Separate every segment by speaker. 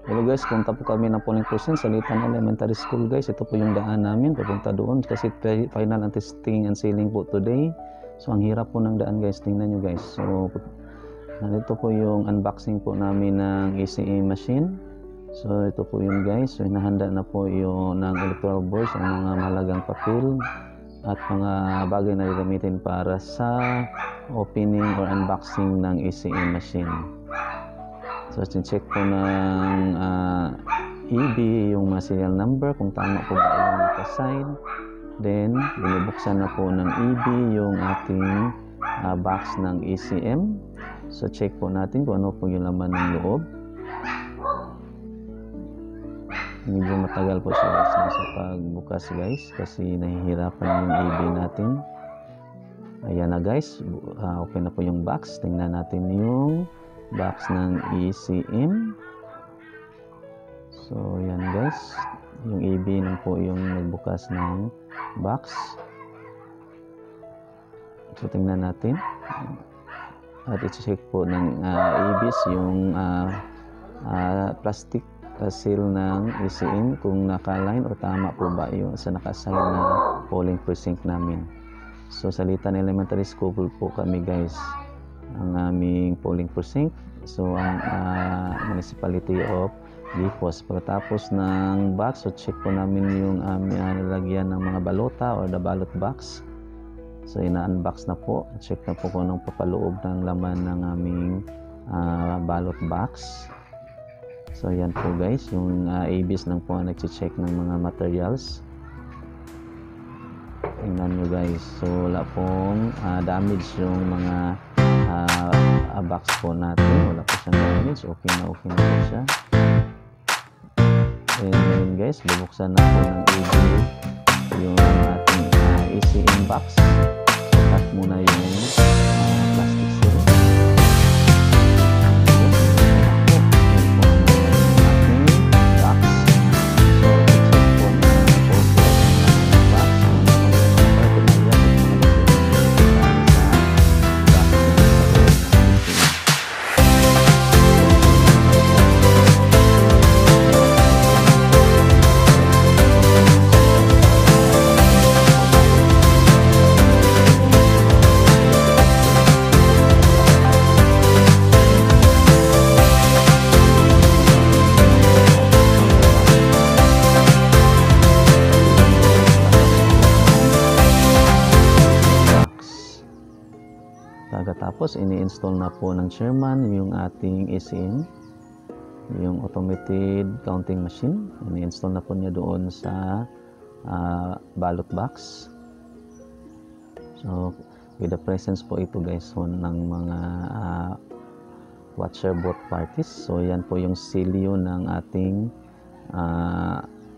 Speaker 1: Hello guys, punta po kami ng polling person sa Litan Elementary School guys. Ito po yung daan namin papunta doon kasi final and testing and sealing po today. So ang hirap po ng daan guys, tingnan nyo guys. So nandito po yung unboxing po namin ng ECE machine. So ito po yung guys. So hinahanda na po yung ng electoral boards, ang mga mahalagang papel at mga bagay na gagamitin para sa opening or unboxing ng ECE machine. So check po ng EB yung mga serial number kung tama po ba yung naka-sign. Then binubuksan na po ng EB yung ating box ng ECM. So check po natin kung ano po yung laman ng loob. Medyo matagal po siya sa pagbukas guys kasi nahihirapan yung EB natin. Ayan na guys, open na po yung box. Tingnan natin yung box ng ECM. So yan guys, yung EB na po yung nagbukas ng box. So tingnan natin at i-check po ng EBs yung plastic seal ng ECM kung naka-line o tama po ba yung sa naka-assign na polling precinct namin. So sa Litan Elementary School po kami guys ang aming polling precinct. So ang municipality of Lipos. Pagkatapos ng box, so check po namin yung nilagyan ng mga balota or the ballot box. So ina-unbox na po. Check na po kung anong papaloob ng laman ng aming ballot box. So yan po guys, yung ABs lang po ang nag-check ng mga materials. Tingnan nyo guys. So wala pong damage yung mga box po natin. Wala po siyang damage. Okay na po siya. And ngayon guys, bubuksan na po ng EB yung ating ECM box. Cut muna yung plastic seal. Tapos ini-install na po ng chairman yung ating ECM, yung automated counting machine. Ini-install na po niya doon sa ballot box. So with the presence po ito guys ng mga watcher both parties. So yan po yung silyo ng ating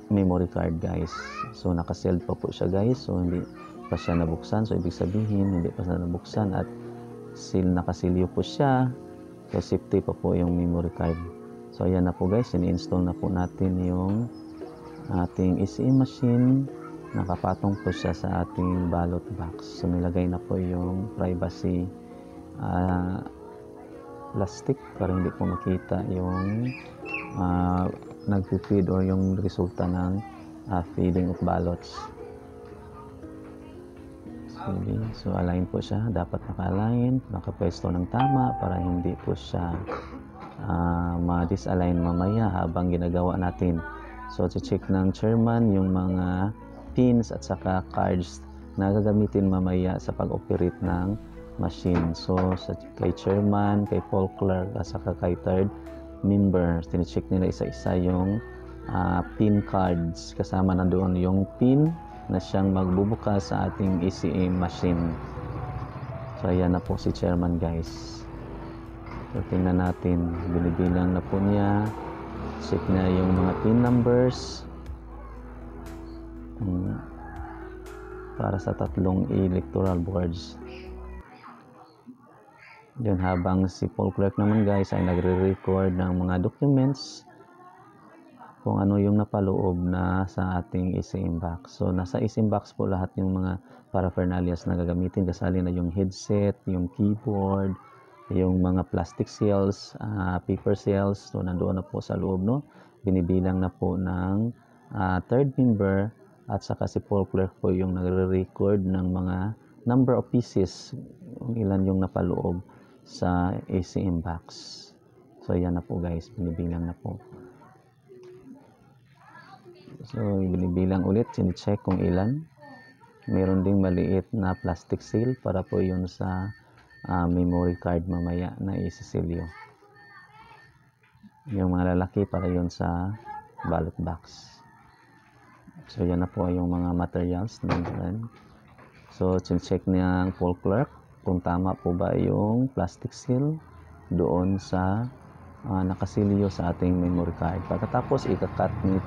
Speaker 1: memory card guys. So naka-sealed pa po siya guys. So hindi pa siya nabuksan. So ibig sabihin hindi pa siya nabuksan at nakasilyo po siya. So safety pa po yung memory card. So ayan na po guys, ini-install na po natin yung ating ECM machine. Nakapatong po siya sa ating ballot box. So nilagay na po yung privacy plastic para hindi po makita yung nag-feed or yung resulta ng feeding of ballots. So align po siya, dapat naka-align, nakapwesto ng tama para hindi po siya ma-disalign mamaya habang ginagawa natin. So check ng chairman yung mga pins at saka cards na gagamitin mamaya sa pag-operate ng machine. So kay chairman, kay poll clerk at saka kay third member, tine-check nila isa-isa yung pin cards, kasama na doon yung pin na siyang magbubukas sa ating ECM machine. So ayan na po si chairman guys. So tingnan natin, binibilang na po niya, check na yung mga pin numbers para sa tatlong electoral boards. Yun, habang si poll clerk naman guys ay nagre-record ng mga documents kung ano yung napaloob na sa ating ECM box. So nasa ECM box po lahat yung mga paraphernalias na gagamitin, kasali na yung headset, yung keyboard, yung mga plastic cells, paper cells, so nandoon na po sa loob, no? Binibilang na po ng third member, at saka si Paul Clerk po yung nagre-record ng mga number of pieces, kung ilan yung napaloob sa ACM box. So yan na po guys, binibilang na po. So binibilang ulit, sine-check kung ilan. Meron ding maliit na plastic seal para po yun sa memory card mamaya na isisilyo. Yung mga lalaki para yun sa ballot box. So yan na po yung mga materials. So check niya ang Paul Clerk kung tama po ba yung plastic seal doon sa nakasilyo sa ating memory card. Pagkatapos ikakat ni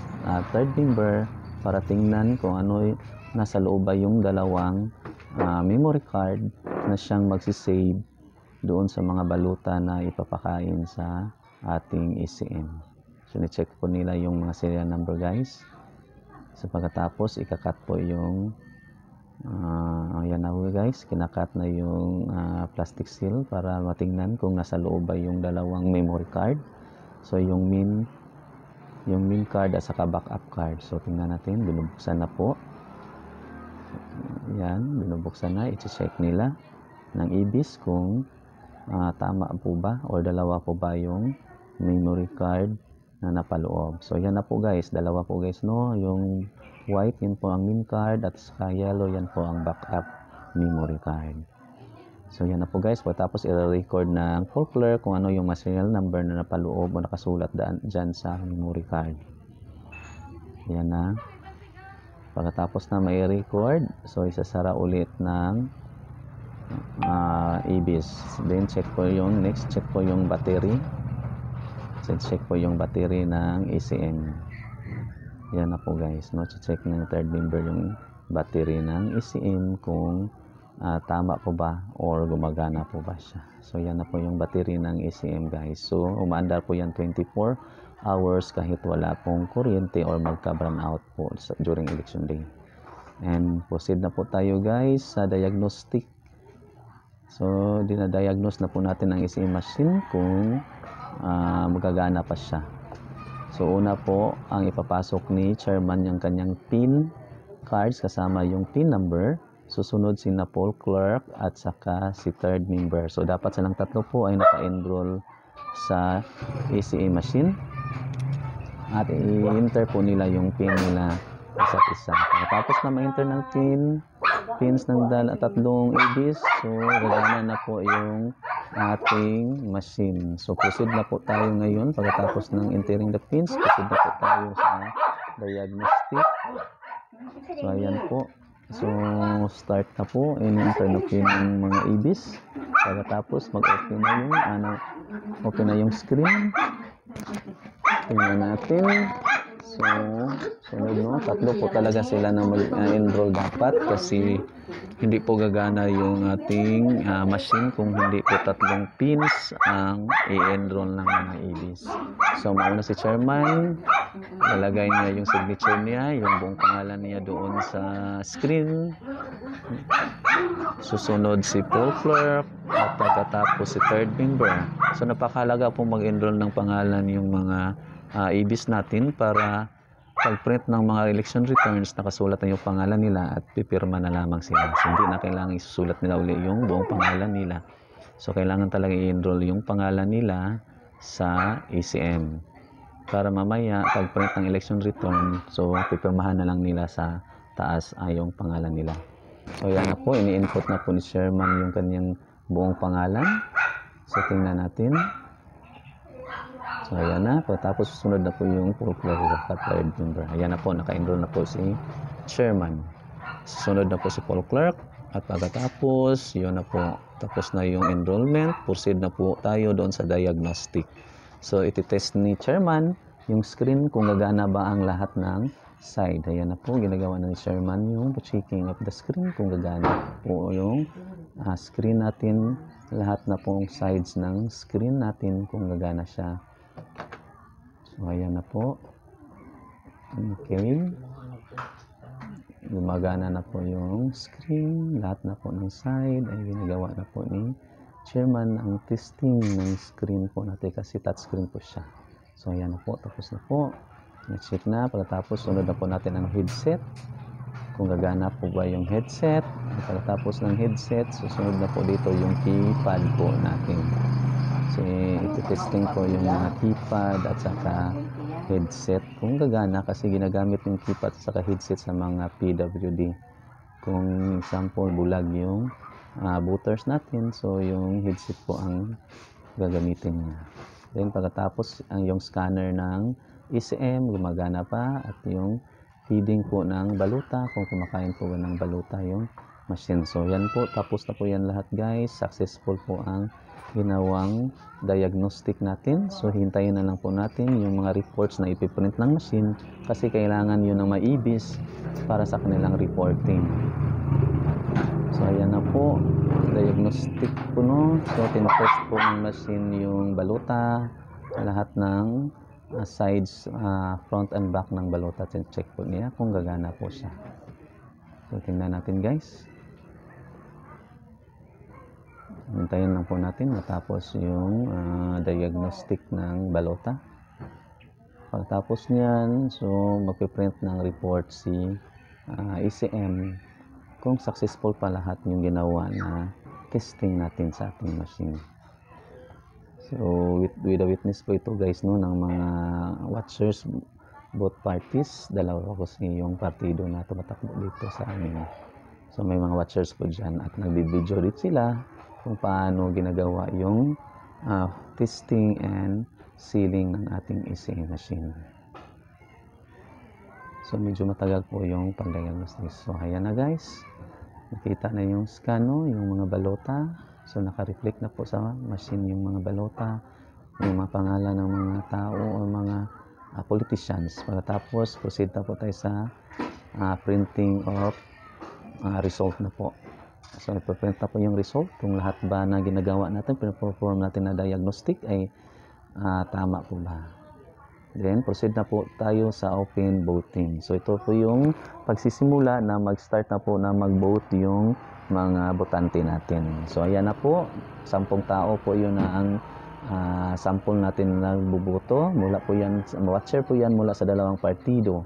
Speaker 1: third member para tingnan kung ano nasa loob ba yung dalawang memory card na siyang magsisave doon sa mga baluta na ipapakain sa ating ECM. So ni-check po nila yung mga serial number guys. So pagkatapos ikakat po yung ayan na po guys, kinakat na yung plastic seal para matingnan kung nasa loob ba yung dalawang memory card. So yung main card at saka backup card. So tingnan natin, binubuksan na po. Yan, binubuksan na, i-check nila ng IBIS kung tama po ba o dalawa po ba yung memory card na napaloob. So yan na po guys, dalawa po guys, no, yung white yan po ang main card at saka yellow yan po ang backup memory card. So yan na po guys, pagkatapos i-record ng Paul Clerk kung ano yung serial number na napaloob o nakasulat dyan sa memory card. Yan na. Pagkatapos na may record, so isasara ulit ng IBIS. Then check po yung next, check po yung battery. Check po yung battery ng ECM. Yan na po guys, no? Check ng third member yung battery ng ECM kung tama po ba or gumagana po ba siya. So yan na po yung battery ng ECM guys. So umaandar po yan 24 hours kahit wala pong kuryente or magka-brown out po during election day. And proceed na po tayo guys sa diagnostic. So dinadiagnose na po natin ang ECM machine kung magagana pa siya. So una po ang ipapasok ni chairman yung kanyang PIN cards kasama yung PIN number. Susunod si Paul Clerk at saka si third member. So dapat silang tatlo po ay naka-enroll sa ECM machine. At i-enter po nila yung PIN nila isa't isa. Tapos na ma-enter ng pins ng tatlong IBIS, so gagana na po yung ating machine. So proceed na po tayo ngayon pagkatapos ng entering the pins. Proceed na po tayo sa diagnostic. So ayan po. So start na po, in-enter na po yung mga IBIS. Pagkatapos mag-open na yung open na yung screen. Tingnan natin. So sunod, no, tatlo po talaga sila na mag-enroll dapat kasi hindi po gagana yung ating machine kung hindi po tatlong pins ang i-enroll ng mga IBIS. So mauna si chairman, lalagay niya yung signature niya, yung buong pangalan niya doon sa screen. Susunod si Paul Clerk at pagkatapos si third member. So napakahalaga po mag-enroll ng pangalan yung mga IBIS natin para pag-print ng mga election returns nakasulat na yung pangalan nila at pipirma na lamang sila. So hindi na kailangan isusulat nila uli yung buong pangalan nila. So kailangan talaga i-enroll yung pangalan nila sa ECM para mamaya pag-print ng election return, so pipirmahan na lang nila sa taas yung pangalan nila. So yan na po, ini-input na po ni chairman yung kanyang buong pangalan. So tingnan natin. So ayan na, tapos susunod na po yung Paul Clerk sa third member. Ayan na po, naka-enroll na po si chairman. Susunod na po si Paul Clerk at pagkatapos, yun na po, tapos na yung enrollment. Proceed na po tayo doon sa diagnostic. So iti-test ni chairman yung screen kung gagana ba ang lahat ng side. Ayan na po, ginagawa na ni chairman yung checking of the screen kung gagana po yung screen natin, lahat na pong sides ng screen natin kung gagana siya. So ayan na po. Okay, gumagana na po yung screen, lahat na po ng side ay ginagawa na po ni chairman ang testing ng screen po natin kasi touchscreen po siya. So ayan na po, tapos na po. Na-check na, pagkatapos sunod na po natin ang headset. Kung gagana po ba yung headset. Pagkatapos ng headset, susunod na po dito yung keypad po natin. So ito-testing po yung mga keypad at saka headset. Kung gagana kasi ginagamit yung keypad at saka headset sa mga PWD. Kung example, bulag yung booters natin, so yung headset po ang gagamitin niya. Then pagkatapos yung scanner ng ECM gumagana pa at yung feeding po ng baluta, kung kumakain po ng baluta yung machine. So yan po, tapos na po yan lahat guys. Successful po ang ginawang diagnostic natin. So hintayin na lang po natin yung mga reports na ipiprint ng machine kasi kailangan yun ng maibis para sa kanilang reporting. So ayan na po, diagnostic po no. So tinetest po ng machine yung baluta, lahat ng sides, front and back ng baluta. Check po niya kung gagana po siya. So tingnan natin guys. Hintayin lang po natin matapos yung diagnostic ng baluta. Pagkatapos niyan, so magpiprint ng report si ECM kung successful pa lahat yung ginawa na testing natin sa ating machine. So with the witness po ito guys no, ng mga watchers both parties. Dalawa kasi yung partido na tumatakbo dito sa amin. So may mga watchers po dyan at nagbi-video dito sila kung paano ginagawa yung testing and sealing ng ating ECM machine. So medyo matagal po yung pag-diagnostic. So ayan na guys. Nakita na yung scan, no? Yung mga balota. So naka-reflect na po sa machine yung mga balota, yung mga pangalan ng mga tao o mga politicians. Pagkatapos proceed na po tayo sa printing of result na po. So ipaprint na po yung result kung lahat ba na ginagawa natin, pinaperform natin na diagnostic ay tama po ba. Then, proceed na po tayo sa open voting. So, ito po yung pagsisimula na mag-start na po na mag-vote yung mga botante natin. So, ayan na po. 10 tao po yun na ang sample natin na nagbuboto. Mula po yan, watcher po yan mula sa dalawang partido.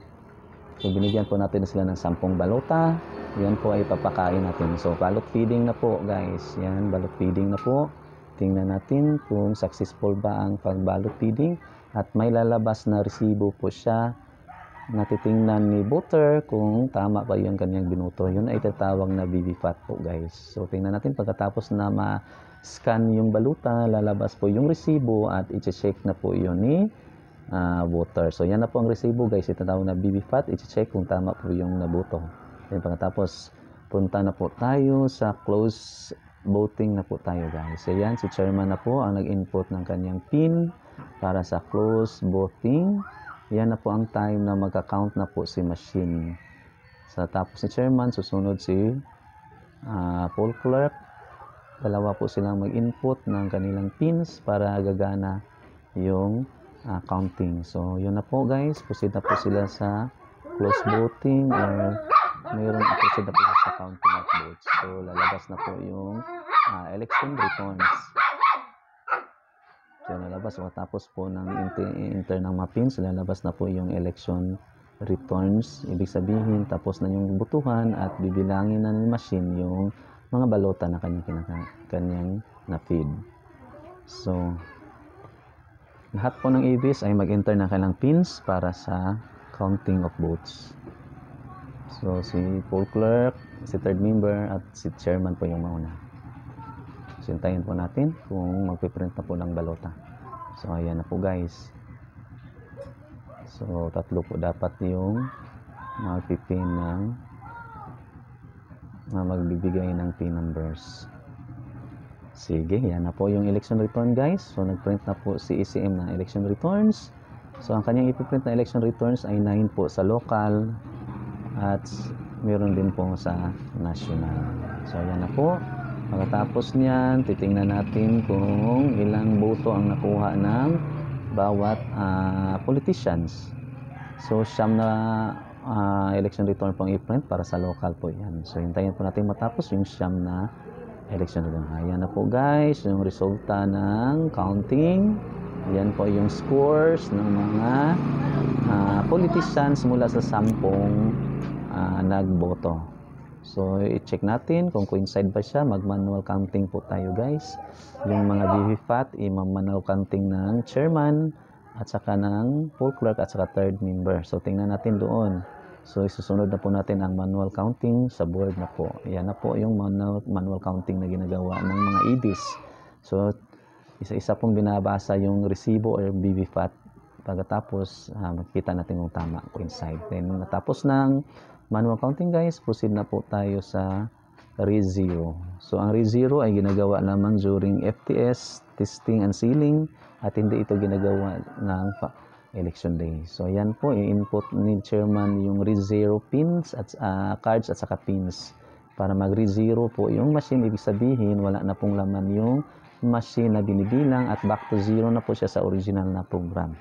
Speaker 1: So, binigyan po natin sila ng 10 balota. Yan po ay papakain natin. So, ballot feeding na po, guys. Yan, ballot feeding na po. Tingnan natin kung successful ba ang pag-ballot feeding. At may lalabas na resibo po siya na titingnan ni voter kung tama ba yung kanyang binuto. Yun ay tatawag na BVFAT po guys. So tingnan natin pagkatapos na ma-scan yung baluta, lalabas po yung resibo at i-check na po yun ni voter. So yan na po ang resibo guys. Itatawag na BVFAT. I-check kung tama po yung nabuto. Then pagkatapos punta na po tayo sa close voting na po tayo guys. So yan, si chairman na po ang nag-input ng kanyang PIN para sa close voting. Yan na po ang time na magka-count na po si machine. So tapos si chairman, susunod si poll clerk. Dalawa po silang mag-input ng kanilang pins para gagana yung counting. So yun na po guys, proceed na po sila sa close voting or mayroon proceed na po sa counting of votes. So lalabas na po yung election returns. So lalabas o tapos po ng enter ng mga pins, lalabas na po yung election returns. Ibig sabihin tapos na yung butuhan at bibilangin na ng machine yung mga balota na kanyang na-feed. So lahat po ng ABs ay mag-enter na kanilang pins para sa counting of votes. So si poll clerk, si third member at si chairman po yung mauna. So hintayin po natin kung magpiprint na po ng balota. So ayan na po guys. So tatlo po dapat yung magpipin ng magbibigay ng pin numbers. Sige, yan na po yung election return guys. So nagprint na po si ECM ng election returns. So ang kanyang ipiprint na election returns ay 9 po sa local at meron din po sa national. So yan na po. Pagkatapos niyan, titingnan natin kung ilang boto ang nakuha ng bawat politicians. So siyam na election return pang i-print para sa local po yan. So hintayin po natin matapos yung siyam na election. Ayan na po guys, yung resulta ng counting. Ayan po yung scores ng mga politicians mula sa 10 nagboto. So, i-check natin kung coincide ba siya. Mag-manual counting po tayo guys. Yung mga VVPAT, i-manual counting ng chairman at saka ng poll clerk at saka third member. So, tingnan natin doon. So, isusunod na po natin ang manual counting sa board na po. Yan na po yung manual counting na ginagawa ng mga EBs. So, isa-isa pong binabasa yung resibo or BVPAT. Pagkatapos, makikita natin kung tama, coincide. Then, natapos ng manual counting guys, proceed na po tayo sa re-zero. So, ang re-zero ay ginagawa lamang during FTS, testing and sealing, at hindi ito ginagawa ng election day. So, yan po, i-input ni chairman yung re-zero pins at cards at saka pins. Para mag-re-zero po yung machine, ibig sabihin, wala na pong laman yung machine na binibilang at back to zero na po siya sa original na program.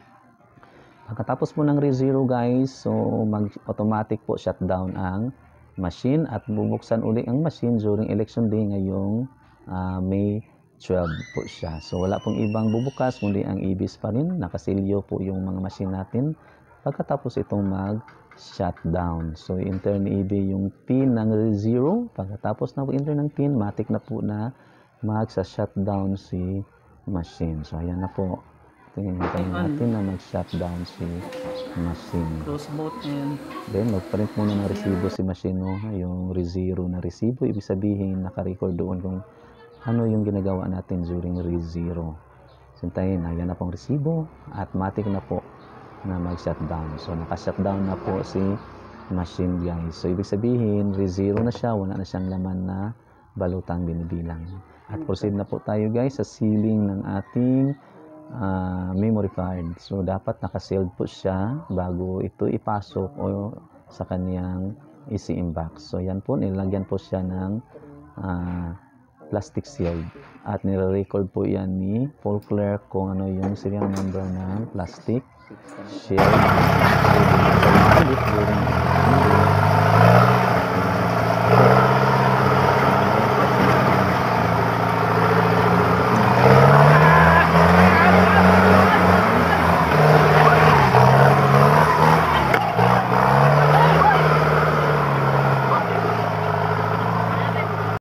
Speaker 1: Pagkatapos po ng re-zero guys, so mag-automatic po shutdown ang machine at bubuksan uli ang machine during election day ngayong May 12 po siya. So wala pong ibang bubukas kundi ang EBs pa rin. Nakasilyo po yung mga machine natin pagkatapos itong mag-shutdown. So enter ni EB yung pin ng re-zero. Pagkatapos na po enter ng pin, matik na po na magsa-shutdown si machine. So ayan na po. Tingnan natin na mag-shutdown si machine.
Speaker 2: Close vote and
Speaker 1: Then mag-print muna ng resibo si machine, no? Yung re-zero na resibo. Ibig sabihin naka-record doon kung ano yung ginagawa natin during re-zero. Sintayin, ayan na pong resibo at matik na po na mag-shutdown. So naka-shutdown na po si machine guys. So ibig sabihin re-zero na siya, wala na siyang laman na balutang binibilang. At proceed na po tayo guys sa sealing ng ating memory card. So dapat naka-sealed po siya bago ito ipasok o sa kanyang ECM box. So yan po, nilagyan po siya ng plastic sealed at nire-record po yan ni poll clerk kung ano yung serial number ng plastic shield.